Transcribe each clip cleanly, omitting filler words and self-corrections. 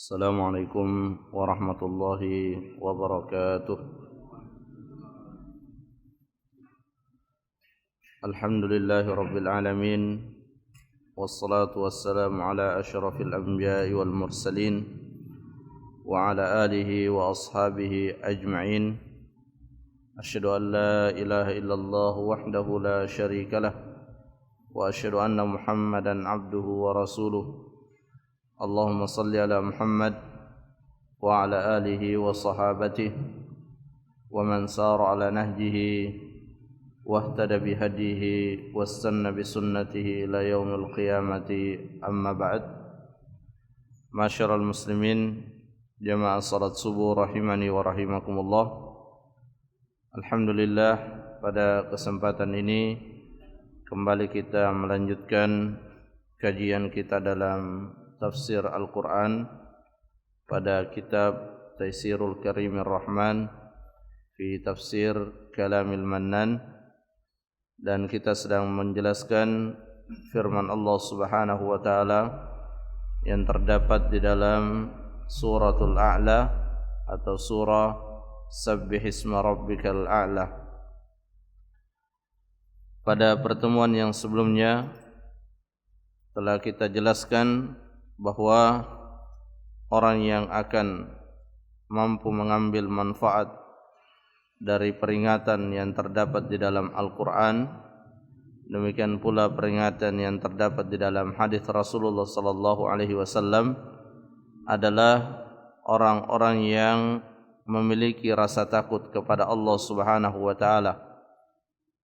Assalamualaikum warahmatullahi wabarakatuh. Alhamdulillahi rabbil alamin. Wassalatu wassalamu ala asyrafil anbiya'i wal mursalin wa ala alihi wa ashabihi ajma'in. Asyhadu an la ilaha illallah wahdahu la syarika lah wa asyhadu anna Muhammadan abduhu wa rasuluh. Allahumma salli ala Muhammad wa ala alihi wa sahabatihi wa man sara ala nahjihi wa ihtada bihadihi wastanna bisunnatihi ila yaumil qiyamati, amma ba'd. Masyaral muslimin, jamaah salat subuh rahimani wa rahimakumullah. Alhamdulillah, pada kesempatan ini kembali kita melanjutkan kajian kita dalam tafsir Al-Quran pada kitab Taisirul Karimir Rahman fi Tafsir Kalamil Mannan, dan kita sedang menjelaskan firman Allah Subhanahu wa taala yang terdapat di dalam suratul A'la atau surah Sabbihisma Rabbikal A'la. Pada pertemuan yang sebelumnya telah kita jelaskan bahwa orang yang akan mampu mengambil manfaat dari peringatan yang terdapat di dalam Al-Quran, demikian pula peringatan yang terdapat di dalam hadis Rasulullah sallallahu alaihi wasallam, adalah orang-orang yang memiliki rasa takut kepada Allah Subhanahu wa taala.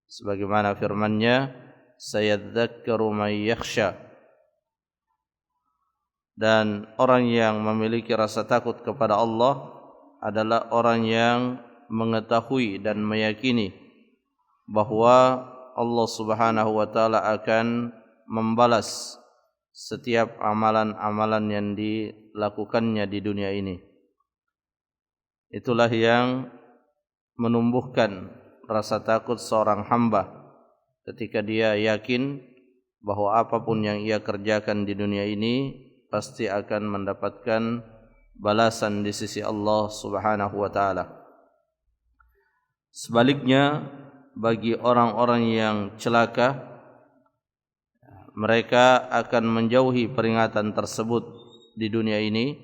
Sebagaimana firman-Nya, sayadzakkaru man yakhsha. Dan orang yang memiliki rasa takut kepada Allah adalah orang yang mengetahui dan meyakini bahwa Allah Subhanahu wa taala akan membalas setiap amalan-amalan yang dilakukannya di dunia ini. Itulah yang menumbuhkan rasa takut seorang hamba ketika dia yakin bahwa apapun yang ia kerjakan di dunia ini pasti akan mendapatkan balasan di sisi Allah Subhanahu wa taala. Sebaliknya, bagi orang-orang yang celaka, mereka akan menjauhi peringatan tersebut di dunia ini.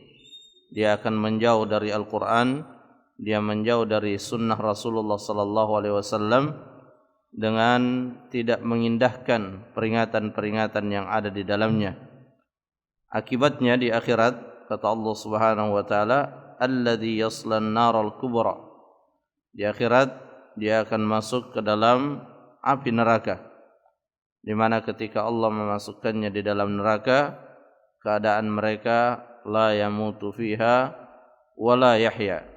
Dia akan menjauh dari Al-Quran, dia menjauh dari sunnah Rasulullah sallallahu alaihi wasallam dengan tidak mengindahkan peringatan-peringatan yang ada di dalamnya. Akibatnya di akhirat, kata Allah Subhanahu wa taala, alladzi yaslan naral kubra. Di akhirat dia akan masuk ke dalam api neraka, di mana ketika Allah memasukkannya di dalam neraka, keadaan mereka la yamutu fiha wa la yahya.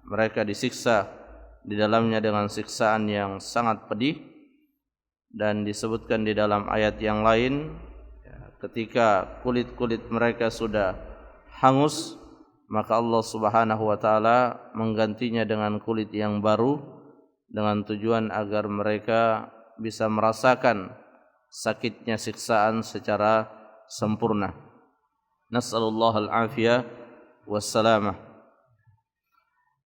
Mereka disiksa di dalamnya dengan siksaan yang sangat pedih, dan disebutkan di dalam ayat yang lain, ketika kulit-kulit mereka sudah hangus, maka Allah Subhanahu wa taala menggantinya dengan kulit yang baru, dengan tujuan agar mereka bisa merasakan sakitnya siksaan secara sempurna. Nas'alullah al-afiyah wassalamah.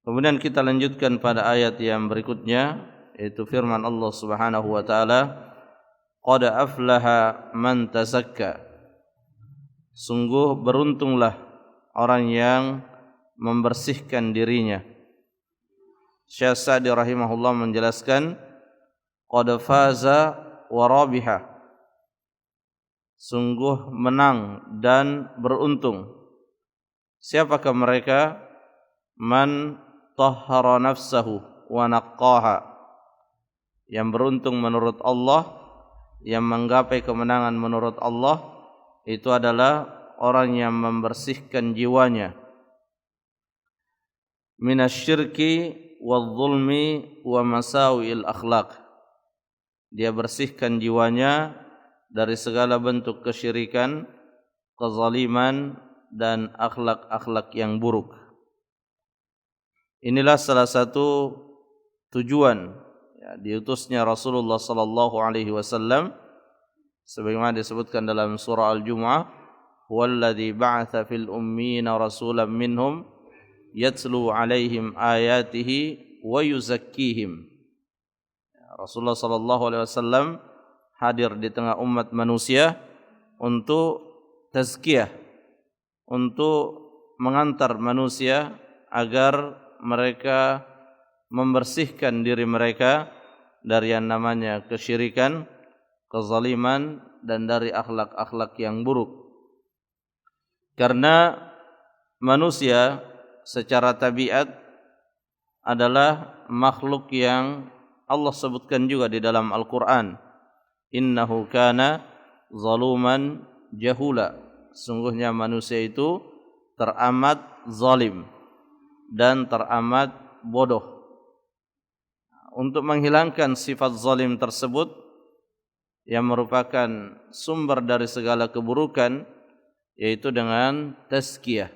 Kemudian kita lanjutkan pada ayat yang berikutnya, yaitu firman Allah Subhanahu wa taala, qad aflaha man tazakka. Sungguh beruntunglah orang yang membersihkan dirinya. Syekh Sa'di rahimahullah menjelaskan, qad faza wa rabiha. Sungguh menang dan beruntung. Siapakah mereka? Man tahhara nafsahu wa naqqaha. Yang beruntung menurut Allah, yang menggapai kemenangan menurut Allah, itu adalah orang yang membersihkan jiwanya minasyirki wadh-dhulmi wa masawi'il akhlaq. Dia bersihkan jiwanya dari segala bentuk kesyirikan, kezaliman, dan akhlak-akhlak yang buruk. Inilah salah satu tujuan diutusnya Rasulullah sallallahu alaihi wasallam, sebagaimana disebutkan dalam surah Al-Jumu'ah, huwallazi ba'atsa fil ummiyina rasulan minhum yatlu 'alaihim ayatihi wa yuzakkihim. Rasulullah sallallahu alaihi wasallam hadir di tengah umat manusia untuk tazkiyah, untuk mengantar manusia agar mereka membersihkan diri mereka dari yang namanya kesyirikan, kezaliman, dan dari akhlak-akhlak yang buruk. Karena manusia secara tabiat adalah makhluk yang Allah sebutkan juga di dalam Al-Quran, innahu kana zaluman jahula. Sungguhnya manusia itu teramat zalim dan teramat bodoh. Untuk menghilangkan sifat zalim tersebut yang merupakan sumber dari segala keburukan, yaitu dengan tazkiyah,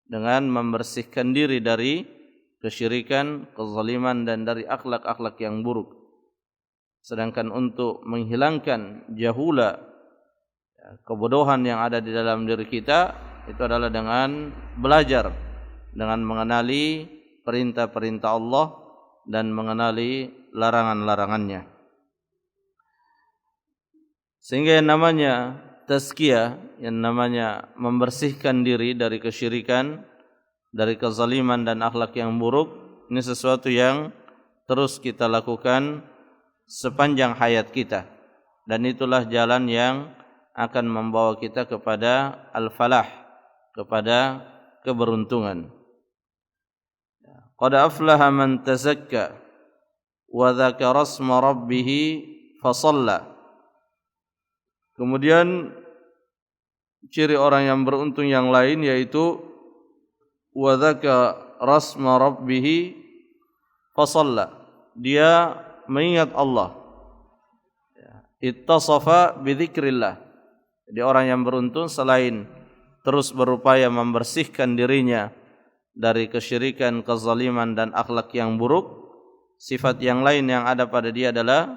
dengan membersihkan diri dari kesyirikan, kezaliman, dan dari akhlak-akhlak yang buruk. Sedangkan untuk menghilangkan jahula, kebodohan yang ada di dalam diri kita, itu adalah dengan belajar, dengan mengenali perintah-perintah Allah dan mengenali larangan-larangannya. Sehingga yang namanya tazkiyah, yang namanya membersihkan diri dari kesyirikan, dari kezaliman dan akhlak yang buruk, ini sesuatu yang terus kita lakukan sepanjang hayat kita, dan itulah jalan yang akan membawa kita kepada al-falah, kepada keberuntungan. Qad aflaha man tazakka wa dzakara asma rabbih fasalla. Kemudian ciri orang yang beruntung yang lain yaitu wa dzakara asma rabbih fasalla. Dia mengingat Allah. Ittasafa bidzikrillah. Jadi orang yang beruntung selain terus berupaya membersihkan dirinya dari kesyirikan, kezaliman, dan akhlak yang buruk, sifat yang lain yang ada pada dia adalah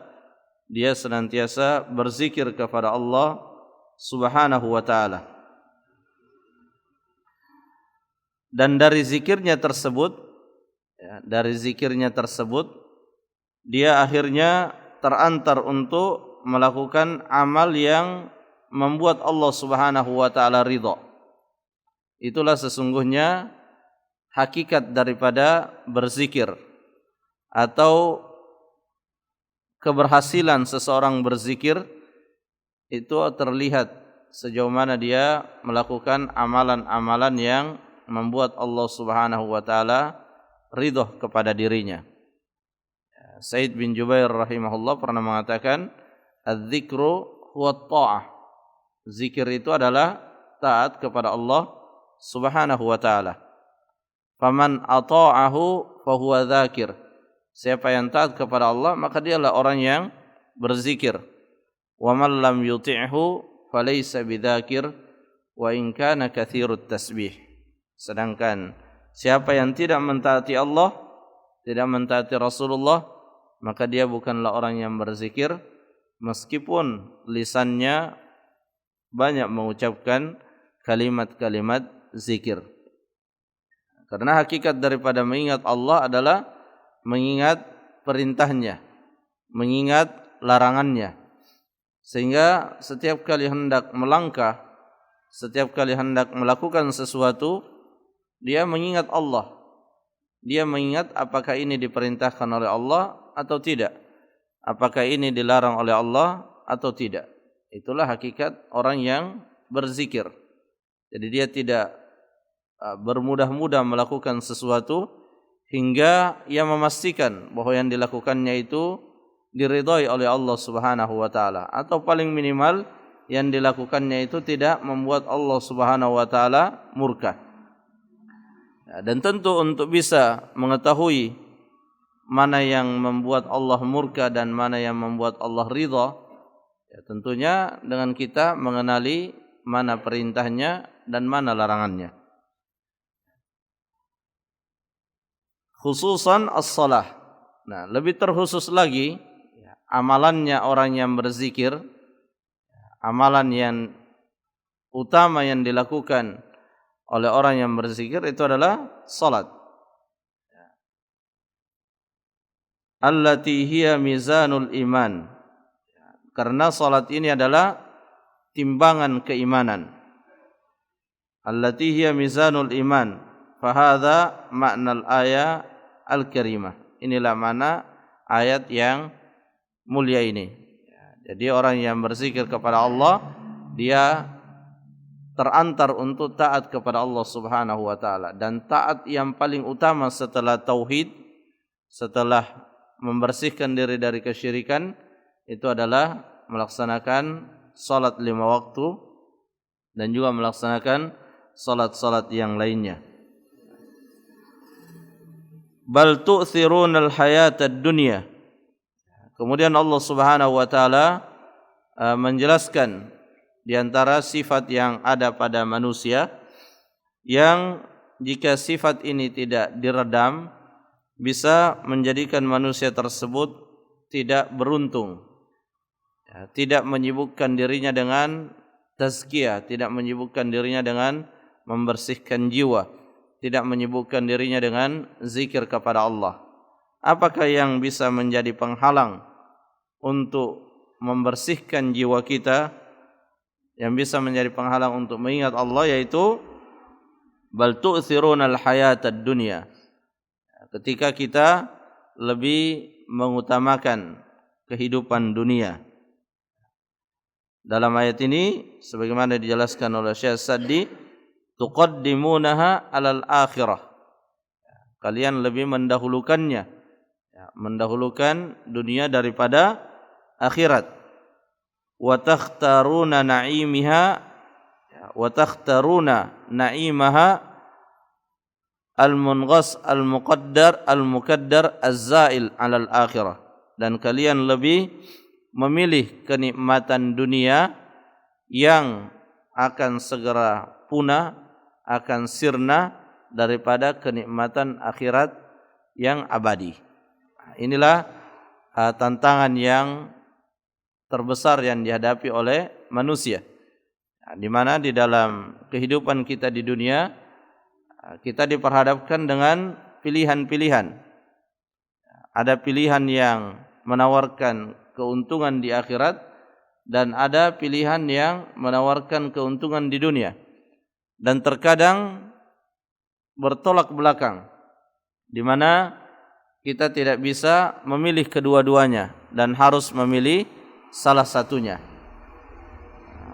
dia senantiasa berzikir kepada Allah Subhanahu wa ta'ala. Dan dari zikirnya tersebut, dia akhirnya terantar untuk melakukan amal yang membuat Allah Subhanahu wa ta'ala ridha. Itulah sesungguhnya hakikat daripada berzikir, atau keberhasilan seseorang berzikir itu terlihat sejauh mana dia melakukan amalan-amalan yang membuat Allah Subhanahu wa ta'ala ridha kepada dirinya. Said bin Jubair rahimahullah pernah mengatakan, "Adz-dzikru huwa at-tha'ah." Zikir itu adalah taat kepada Allah Subhanahu wa ta'ala. Faman ata'ahu fahuwa dzakir. Siapa yang taat kepada Allah, maka dialah orang yang berzikir. Wa man lam yuti'hu falaysa bidzakir wa in kana katsirut tasbih. Sedangkan siapa yang tidak mentaati Allah, tidak mentaati Rasulullah, maka dia bukanlah orang yang berzikir, meskipun lisannya banyak mengucapkan kalimat-kalimat zikir. Karena hakikat daripada mengingat Allah adalah mengingat perintahnya, mengingat larangannya. Sehingga setiap kali hendak melangkah, setiap kali hendak melakukan sesuatu, dia mengingat Allah. Dia mengingat apakah ini diperintahkan oleh Allah atau tidak, apakah ini dilarang oleh Allah atau tidak. Itulah hakikat orang yang berzikir. Jadi dia tidak bermudah-mudah melakukan sesuatu hingga ia memastikan bahwa yang dilakukannya itu diridhai oleh Allah Subhanahu wa ta'ala, atau paling minimal yang dilakukannya itu tidak membuat Allah Subhanahu wa ta'ala murka. Dan tentu untuk bisa mengetahui mana yang membuat Allah murka dan mana yang membuat Allah ridha, tentunya dengan kita mengenali mana perintahnya dan mana larangannya. Khususan as-salah. Nah, lebih terkhusus lagi amalannya orang yang berzikir, amalan yang utama yang dilakukan oleh orang yang berzikir itu adalah salat. Allati hiya mizanul iman. Karena salat ini adalah timbangan keimanan. Allati hiya mizanul iman. Fahadha ma'nal ayat al-karimah. Inilah makna ayat yang mulia ini. Jadi orang yang berzikir kepada Allah, dia terantar untuk taat kepada Allah Subhanahu wa taala, dan taat yang paling utama setelah tauhid, setelah membersihkan diri dari kesyirikan, itu adalah melaksanakan salat 5 waktu dan juga melaksanakan salat-salat yang lainnya. Bal tu'thirunal hayatad dunya. Kemudian Allah Subhanahu wa taala menjelaskan di antara sifat yang ada pada manusia yang jika sifat ini tidak diredam bisa menjadikan manusia tersebut tidak beruntung, tidak menyibukkan dirinya dengan tazkiyah, tidak menyibukkan dirinya dengan membersihkan jiwa, tidak menyibukkan dirinya dengan zikir kepada Allah. Apakah yang bisa menjadi penghalang untuk membersihkan jiwa kita, yang bisa menjadi penghalang untuk mengingat Allah, yaitu bal tu'thirunal hayatad dunya. Ketika kita lebih mengutamakan kehidupan dunia. Dalam ayat ini sebagaimana dijelaskan oleh Syekh Sa'di, tuqaddimunaha 'alal akhirah. Kalian lebih mendahulukannya, mendahulukan dunia daripada akhirat. Wa takhtaruna na'imaha al-munghas al-muqaddar az-zail 'alal akhirah. Dan kalian lebih memilih kenikmatan dunia yang akan segera punah, akan sirna, daripada kenikmatan akhirat yang abadi. Inilah tantangan yang terbesar yang dihadapi oleh manusia, di mana di dalam kehidupan kita di dunia kita diperhadapkan dengan pilihan-pilihan. Ada pilihan yang menawarkan keuntungan di akhirat dan ada pilihan yang menawarkan keuntungan di dunia. Dan terkadang bertolak belakang, di mana kita tidak bisa memilih kedua-duanya dan harus memilih salah satunya.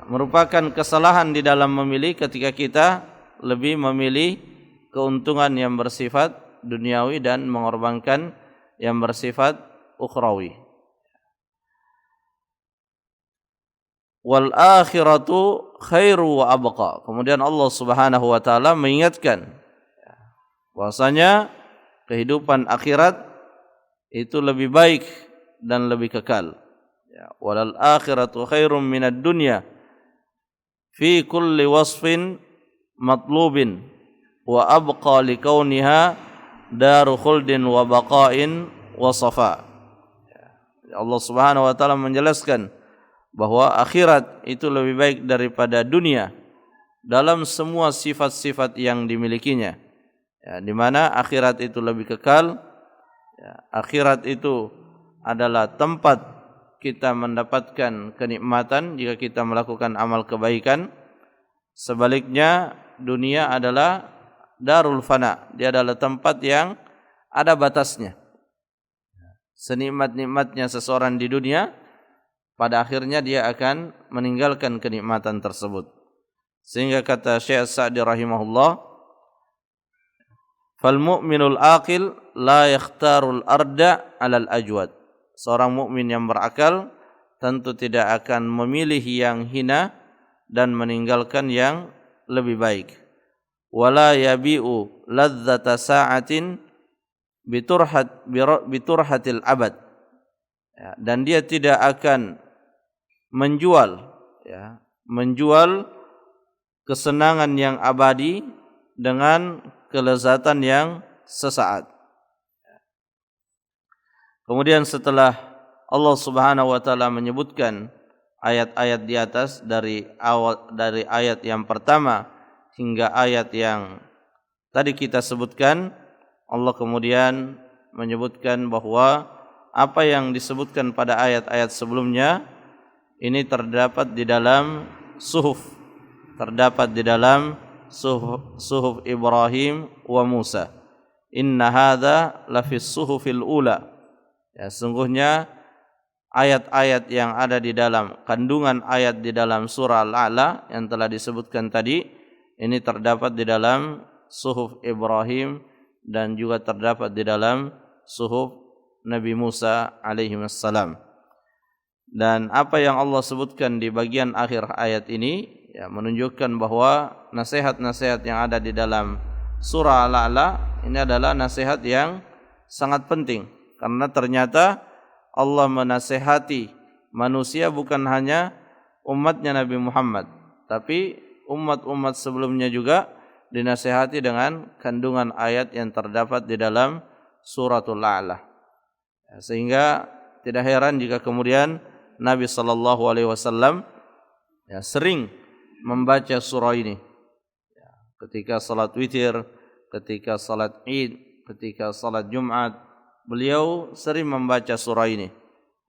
Merupakan kesalahan di dalam memilih ketika kita lebih memilih keuntungan yang bersifat duniawi dan mengorbankan yang bersifat ukhrawi. Wal akhiratu khairu wa abqa. Kemudian Allah Subhanahu wa taala mengingatkan bahwasanya kehidupan akhirat itu lebih baik dan lebih kekal. Walal akhiratu khairum minad dunya fi kulli wasfin matlubin wa abqa likauniha daru khuldin wa baqain wa safa. Allah Subhanahu wa taala menjelaskan bahwa akhirat itu lebih baik daripada dunia dalam semua sifat-sifat yang dimilikinya. Di mana akhirat itu lebih kekal. Akhirat itu adalah tempat kita mendapatkan kenikmatan jika kita melakukan amal kebaikan. Sebaliknya dunia adalah darul fana, dia adalah tempat yang ada batasnya. Senikmat-nikmatnya seseorang di dunia, pada akhirnya dia akan meninggalkan kenikmatan tersebut. Sehingga kata Syekh Sa'di rahimahullah, fal mu'minul aqil la yakhtarul arda 'alal ajwad. Seorang mukmin yang berakal tentu tidak akan memilih yang hina dan meninggalkan yang lebih baik. Wala yabi'u ladzata sa'atin biturhatil abad. Dan dia tidak akan menjual kesenangan yang abadi dengan kelezatan yang sesaat. Kemudian setelah Allah Subhanahu wa taala menyebutkan ayat-ayat di atas dari ayat yang pertama hingga ayat yang tadi kita sebutkan, Allah kemudian menyebutkan bahwa apa yang disebutkan pada ayat-ayat sebelumnya ini terdapat di dalam suhuf, suhuf Ibrahim wa Musa. Inna hadza lafis suhufil ula. Ya, sungguhnya ayat-ayat yang ada di dalam kandungan ayat di dalam surah Al-A'la yang telah disebutkan tadi ini terdapat di dalam suhuf Ibrahim dan juga terdapat di dalam suhuf Nabi Musa alaihi wassalam. Dan apa yang Allah sebutkan di bagian akhir ayat ini ya menunjukkan bahwa nasihat-nasihat yang ada di dalam surah Al-A'la ini adalah nasihat yang sangat penting, karena ternyata Allah menasihati manusia bukan hanya umatnya Nabi Muhammad, tapi umat-umat sebelumnya juga dinasihati dengan kandungan ayat yang terdapat di dalam suratul A'la. Ya, sehingga tidak heran jika kemudian Nabi sallallahu alaihi wasallam ya sering membaca surah ini. Ya, ketika salat witir, ketika salat Id, ketika salat Jumat, beliau sering membaca surah ini.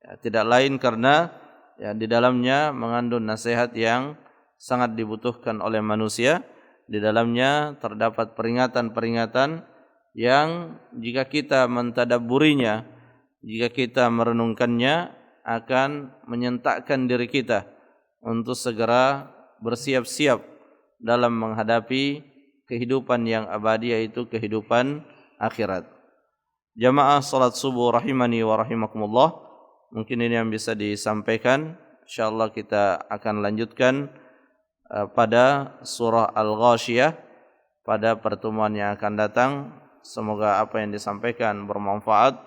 Ya, tidak lain karena ya di dalamnya mengandung nasihat yang sangat dibutuhkan oleh manusia. Di dalamnya terdapat peringatan-peringatan yang jika kita mentadabburinya, jika kita merenungkannya, akan menyentakkan diri kita untuk segera bersiap-siap dalam menghadapi kehidupan yang abadi, yaitu kehidupan akhirat. Jamaah salat subuh rahimani wa rahimakumullah, mungkin ini yang bisa disampaikan. Insyaallah kita akan lanjutkan pada surah Al-Ghasyiyah pada pertemuan yang akan datang. Semoga apa yang disampaikan bermanfaat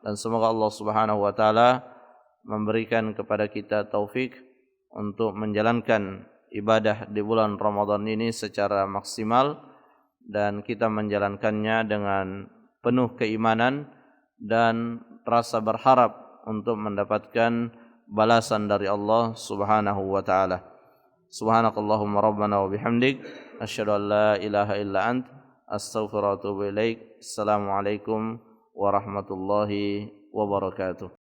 dan semoga Allah Subhanahu wa taala memberikan kepada kita taufik untuk menjalankan ibadah di bulan Ramadan ini secara maksimal dan kita menjalankannya dengan penuh keimanan dan rasa berharap untuk mendapatkan balasan dari Allah Subhanahu wa taala. Subhanakallahumma rabbana wa bihamdik asyhadu an la ilaha illa ant astaghfiruka wa atubu ilaik. Assalamualaikum warahmatullahi wabarakatuh.